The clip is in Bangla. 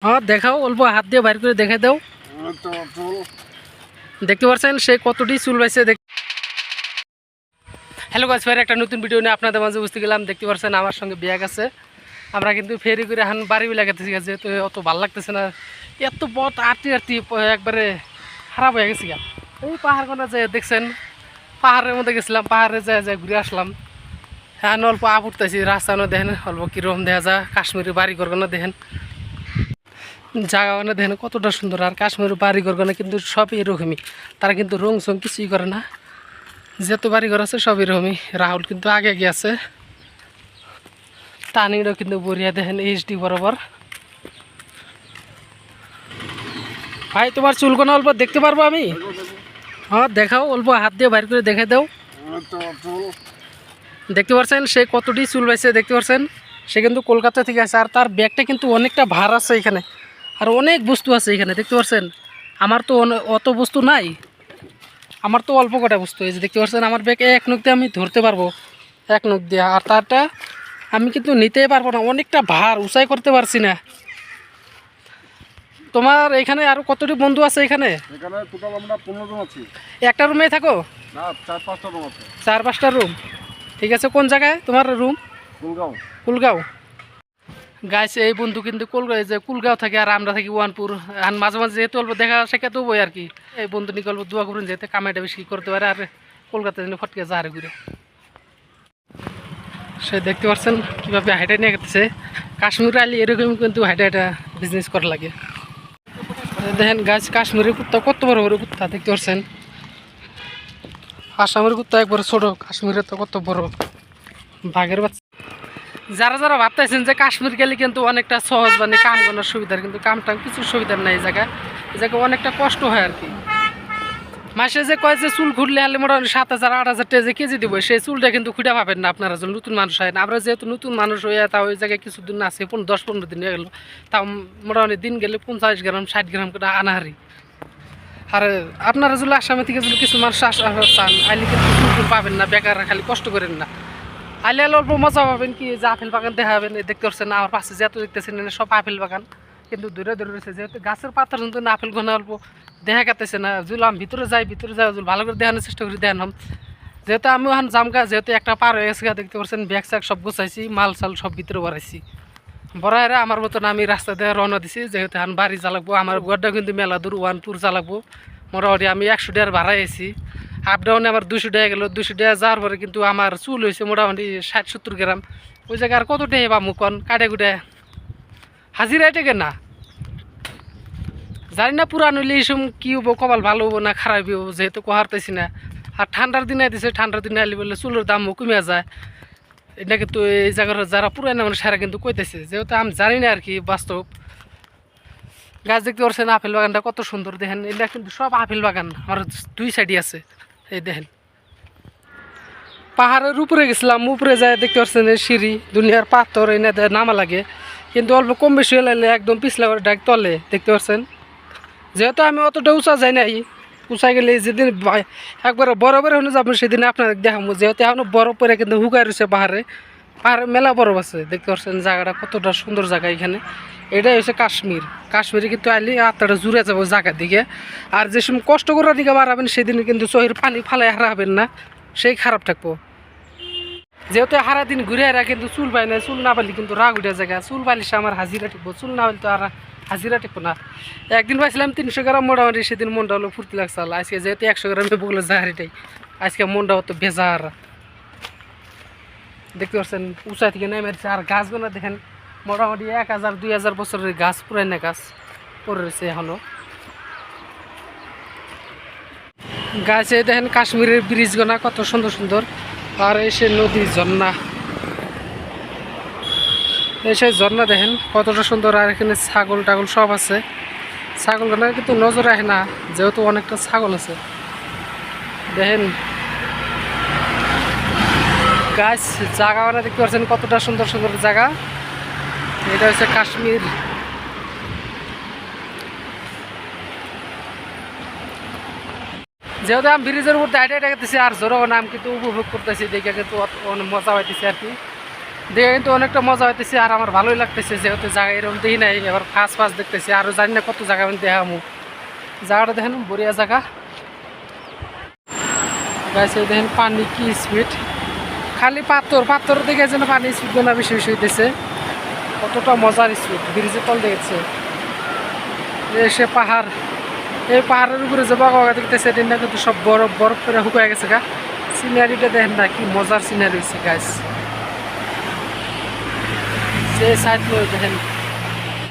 হ্যাঁ দেখাও, অল্প হাত দিয়ে বাইর করে দেখাই দাও। দেখতে পাচ্ছেন সে কতটি চুল পাইছে। হ্যালো গাছ, ফের একটা নতুন ভিডিও নিয়ে আপনাদের মাঝে বুঝতে গেলাম। দেখতে পাচ্ছেন আমার সঙ্গে ব্যাগ আছে। আমরা কিন্তু ফেরি করে এখন বাড়ি লাগাতেছি, যেহেতু অত ভালো লাগতেছে না, এত পথ আটটি একবারে খারাপ হয়ে গেছে। এই পাহাড়গুলো যে দেখছেন, পাহাড়ের মধ্যে গেছিলাম, পাহাড়ে যায় ঘুরে আসলাম। হ্যাঁ অল্প আপ উঠতেছি, রাস্তা দেখেন অল্প কীরকম দেখা যায়। কাশ্মীরি বাড়ি ঘরগুলো দেখেন, জায়গাগুলো দেখেন কতটা সুন্দর। আর কাশ্মীরি বাড়ি ঘরগুলো কিন্তু সব এরকমই, তারা কিন্তু রং চং কিছুই করে না। যেহেতু বাড়িঘর আছে সব এরকমই। রাহুল কিন্তু আগে গিয়েছে, টানিরও কিন্তু বরিয়া দেখেন এইচডি বরাবর। ভাই তোমার চুলগুলো অল্প দেখতে পারবো আমি? হ্যাঁ দেখাও, অল্প হাত দিয়ে বাইর করে দেখাই দাও। দেখতে পাচ্ছেন সে কতটি চুল পাইছে। দেখতে পাচ্ছেন সে কিন্তু কলকাতা থেকে আসে, আর তার ব্যাগটা কিন্তু অনেকটা ভার আছে এখানে, আর অনেক বস্তু আছে এখানে। দেখতে পাচ্ছেন আমার তো অত বস্তু নাই, আমার তো অল্প কটা বস্তু হয়েছে। দেখতে পাচ্ছেন আমার ব্যাগ এক নখ দিয়ে আমি ধরতে পারবো, এক নখ দিয়ে, আর তারটা আমি কিন্তু নিতেই পারবো না, অনেকটা ভার, উঁচাই করতে পারছি না। তোমার এখানে আরো কতটি বন্ধু আছে? এখানে টোটাল আমরা 15 জন আছি। একটা রুমে থাকো? না, 4-5টা রুম আছে। 4-5টা রুম, ঠিক আছে। কোন জায়গায় তোমার রুম? কুলগাঁও। কুলগাঁও গাইস, এই বন্ধু কিন্তু কুলগাঁও থাকে, আর আমরা থাকি ওয়ানপুর। আর মাঝে মাঝে যেহেতু অল্প দেখা শেখা তো বই আর কি। এই বন্ধু নিকে অল্প দোয়া করুন যেতে কামাইটা বেশি করতে পারে, আর কলকাতা যেন ফটকে যাহারে ঘুরে। সে দেখতে পাচ্ছেন কীভাবে হাইটা নিয়ে গেছে। কাশ্মীরে আলি এরকম কিন্তু হাইটা বিজনেস করা লাগে। দেখেন গাছ, কাশ্মীরের কুত্তা কত বড় বড় কুত্তা দেখতে পাচ্ছেন। আসামের কুত্তা একবার ছোট, কাশ্মীরের তো কত বড়, বাঘের বাচ্চা। যারা যারা ভাবতেছেন যে কাশ্মীর গেলে কিন্তু অনেকটা সহজ, মানে কাম করার সুবিধার, কিন্তু কামটা কিছু সুবিধার নাই। এই জায়গায় অনেকটা কষ্ট হয় আর কি। মাসে যে কয় যে চুল ঘুরলে হলে মোটামুটি 7,000-8,000 টাকা যে কেজি দিব, সেই চুলটা কিন্তু খুঁজে পাবেন না আপনারা যদি নতুন মানুষ হয় না। আমরা যেহেতু নতুন মানুষ হয়ে তাও ওই জায়গায় কিছুদিন আছে, 10-15 দিন হয়ে গেল, তাও মোটামুটি দিন গেলে 50 গ্রাম 60 গ্রাম করে আনাহারি। আর আপনারা যদি আসামে থেকে যদি কিছু মানুষ চান আইলে কিন্তু চুল পাবেন না, বেকার খালি কষ্ট করেন না। আইলে অল্প মজা পাবেন, কি যে আপেল বাগান দেখাবেন। দেখতে পাচ্ছেন না আমার পাশে যেহেতু দেখতেছেন সব আপেল বাগান, কিন্তু দূরে দূরে রয়েছে, যেহেতু গাছের পাতার কিন্তু আপেল ঘন অল্প দেখা কাটতেছে না। যদি আমি ভিতরে যাই ভালো করে দেখানোর চেষ্টা করি দেখালাম। যেহেতু আমি ওখান জামগা, যেহেতু একটা পার হয়ে গেছে, দেখতে পাচ্ছেন ব্যাগ স্যাগ সব গুছাইছি, মাল সাল সব ভিতরে ভরাইছি। বড়াইরা আমার মতন আমি রাস্তা দিয়ে রওনা দিছি, যেহেতু এখন বাড়ি জ্বালাবো। আমার গোয়ারটা কিন্তু মেলা দূর, ওয়ানপুর জ্বালাবো। মোটামুটি আমি 100 টাকার ভাড়াই আছি, আপ ডাউনে আমার 200 টাকা গেল। 200 টাকা যাওয়ার পরে কিন্তু আমার চুল হয়েছে মোটামুটি 60-70 গ্রাম। ওই জায়গায় আর কত টাকা পাবো কন? কাটে কুটে হাজিরাই টেকে না, জানি না পুরান হইলে এইসব কী হবো, কপাল ভালো হবো না খারাপ হবো, যেহেতু কোহারতেছি না। আর ঠান্ডার দিনে দিছে, ঠান্ডার দিনে আলি বললে চুলের দামও কমে যায়। এটা কিন্তু এই জায়গার যারা পুরানো মানুষ সারা কিন্তু কইতেছে, যেহেতু আমি জানি না আর কি বাস্তব। গাছ দেখতে পাচ্ছেন আপেল বাগানটা কত সুন্দর দেখেন। এটা কিন্তু সব আপেল বাগান, আমার 2 সাইডই আছে। এই দেখেন পাহাড়ের উপরে গেছিলাম, উপরে যায় দেখতে পাচ্ছেন সিঁড়ি, দুনিয়ার পাথর এনে নামা লাগে, কিন্তু অল্প কম বেশি হলে একদম পিছলা করে ডাক তলে। দেখতে পাচ্ছেন যেহেতু আমি অতটা উঁচা যাই নাই, উঁচা গেলে যেদিন একবার বরফের হলে যাবো সেদিন আপনাদের দেখাবো। যেহেতু এখনো বরফ পরে কিন্তু হুকায় রয়েছে পাহাড়ে, পাহাড়ে মেলা বরফ আছে। দেখতে পাচ্ছেন জায়গাটা কতটা সুন্দর জায়গা। এখানে এটাই হচ্ছে কাশ্মীর। কাশ্মীরে কিন্তু আইলে আত্মাটা জুড়ে যাবো জায়গার দিকে। আর যে সময় কষ্ট করার দিকে বাড়াবেন সেদিন কিন্তু চোখের পানি ফালাই হারাবেন না, সেই খারাপ থাকবো। যেহেতু হারা দিন ঘুরে হারা কিন্তু চুল পাই না, চুল না পাইলে কিন্তু রাগ উঠে জায়গা। চুল পাইলে সে আমার হাজিরা টিকবো, চুল না পাইলে তো আর হাজিরা টিকবো না। একদিন পাইছিলাম 300 গ্রাম, মোটামুটি সেদিন মনটা হলো ফুর্তি লাগছিল। আজকে যেহেতু 100 গ্রামে বগলে জাহারিটাই, আজকে মনটা হতো বেজার। দেখতে পাচ্ছেন উঁচা থেকে নেমেছে। আর গাছগুলো দেখেন মোটামুটি 1000-2000 বছরের গাছ, পুরানো গাছ পড়ে রয়েছে এখনো। গাছে দেখেন কাশ্মীরের ব্রিজগুলো কত সুন্দর সুন্দর। আর এসে নদী ঝর্ণা, এসে ঝর্ণা দেখেন কতটা সুন্দর। আর এখানে ছাগল টাগল সব আছে। ছাগলগুলো কিন্তু নজর রাখে না, যেহেতু অনেকটা ছাগল আছে। দেখেন গাছ জায়গাটা দেখতে পাচ্ছেন কতটা সুন্দর সুন্দর জায়গা। এটা হচ্ছে কাশ্মীর। যেহেতু আমি ব্রিজের উপর হাইটে দেখতেছি আর জোরও নাম কিন্তু উপভোগ করতেছি, দেখে কিন্তু অনেক মজা পাইতেছি আর কি। দেখে কিন্তু অনেকটা মজা হইতেছে আর আমার ভালোই লাগতেছে যেহেতু জায়গা এরকম দেখি নাই এবার ফার্স্ট দেখতেছি আরও জানি না কত জায়গা আমি দেখামু জায়গাটা দেখেন বড়িয়া জায়গা গাছে দেখেন পানি কি স্পিড খালি পাথর দেখে যেন পানি স্পিড না বেশি বেশি হইতেছে কতটা মজার স্পিড ব্রিজের তল দেখেছে সে পাহাড় এই পাহাড়ের উপরে যে বাগা দেখতেছে এটা না কিন্তু সব বরফ বরফ করে শুকায় গেছে গা সিনারিটা দেখেন না কি মজার সিনারি হয়েছে গাছ সেই সাইড দেখেন